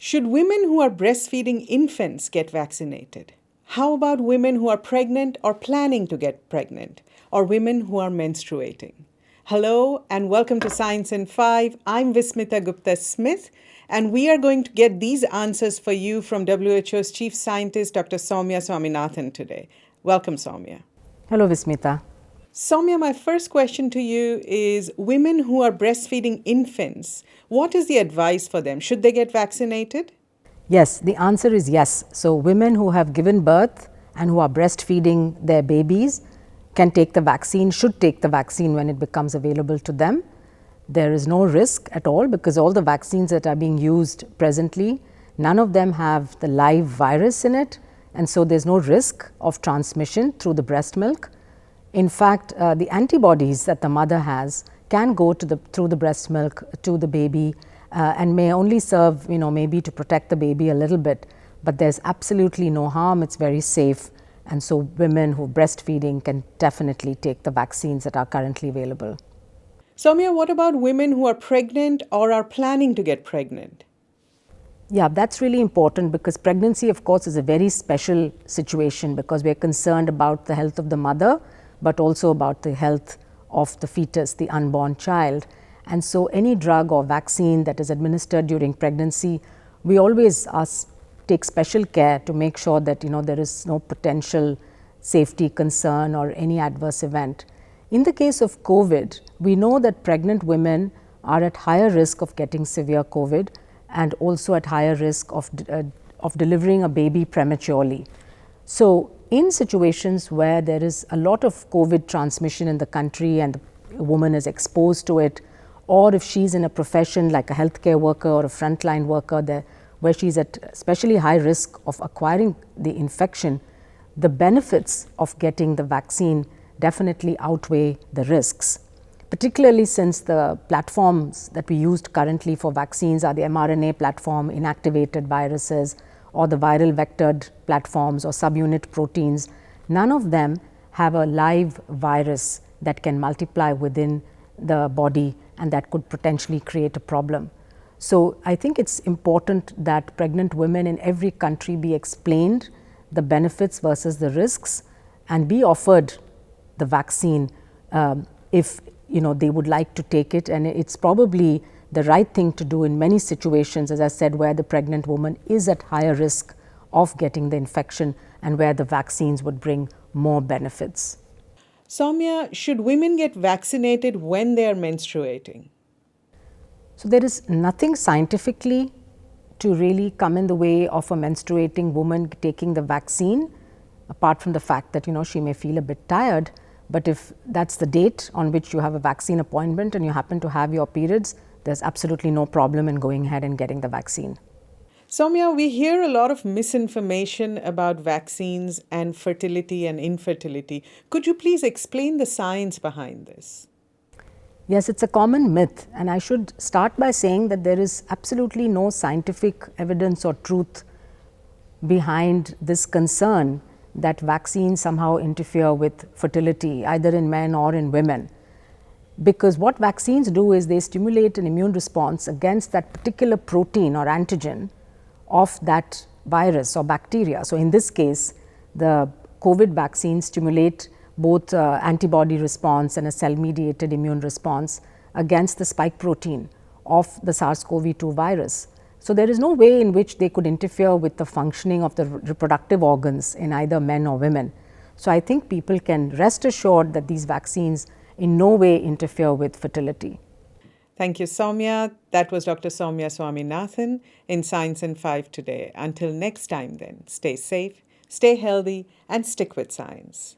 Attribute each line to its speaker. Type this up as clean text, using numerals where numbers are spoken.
Speaker 1: Should women who are breastfeeding infants get vaccinated? How about women who are pregnant or planning to get pregnant, or women who are menstruating? Hello and welcome to Science in 5. I'm Vismita Gupta Smith, and we are going to get these answers for you from WHO's Chief Scientist, Dr. Soumya Swaminathan, today. Welcome, Soumya.
Speaker 2: Hello, Vismita.
Speaker 1: Soumya, my first question to you is women who are breastfeeding infants, what is the advice for them? Should they get vaccinated?
Speaker 2: Yes, the answer is yes. So, women who have given birth and who are breastfeeding their babies can take the vaccine, should take the vaccine when it becomes available to them. There is no risk at all because all the vaccines that are being used presently, none of them have the live virus in it, and so there's no risk of transmission through the breast milk. In fact, the antibodies that the mother has can go through the breast milk to the baby and may only serve, maybe to protect the baby a little bit, but there's absolutely no harm. It's very safe, and so women who are breastfeeding can definitely take the vaccines that are currently available.
Speaker 1: Soumya, what about women who are pregnant or are planning to get pregnant?
Speaker 2: Yeah, that's really important because pregnancy, of course, is a very special situation because we're concerned about the health of the mother, but also about the health of the fetus, the unborn child. And so any drug or vaccine that is administered during pregnancy, we always take special care to make sure that there is no potential safety concern or any adverse event. In the case of COVID, we know that pregnant women are at higher risk of getting severe COVID and also at higher risk of delivering a baby prematurely. So in situations where there is a lot of COVID transmission in the country and the woman is exposed to it, or if she's in a profession like a healthcare worker or a frontline worker where she's at especially high risk of acquiring the infection, the benefits of getting the vaccine definitely outweigh the risks, particularly since the platforms that we used currently for vaccines are the mRNA platform, inactivated viruses, or the viral vectored platforms or subunit proteins. None of them have a live virus that can multiply within the body and that could potentially create a problem. So I think it's important that pregnant women in every country be explained the benefits versus the risks and be offered the vaccine if they would like to take it, and it's probably the right thing to do in many situations, as I said, where the pregnant woman is at higher risk of getting the infection and where the vaccines would bring more benefits.
Speaker 1: Soumya, should women get vaccinated when they are menstruating?
Speaker 2: So there is nothing scientifically to really come in the way of a menstruating woman taking the vaccine, apart from the fact that she may feel a bit tired. But if that's the date on which you have a vaccine appointment and you happen to have your periods, there's absolutely no problem in going ahead and getting the vaccine.
Speaker 1: Soumya, we hear a lot of misinformation about vaccines and fertility and infertility. Could you please explain the science behind this?
Speaker 2: Yes, it's a common myth, and I should start by saying that there is absolutely no scientific evidence or truth behind this concern that vaccines somehow interfere with fertility, either in men or in women. Because what vaccines do is they stimulate an immune response against that particular protein or antigen of that virus or bacteria. So in this case, the COVID vaccines stimulate both antibody response and a cell-mediated immune response against the spike protein of the SARS-CoV-2 virus. So there is no way in which they could interfere with the functioning of the reproductive organs in either men or women. So I think people can rest assured that these vaccines in no way interfere with fertility.
Speaker 1: Thank you, Soumya. That was Dr. Soumya Swaminathan in Science in 5 today. Until next time then, stay safe, stay healthy, and stick with science.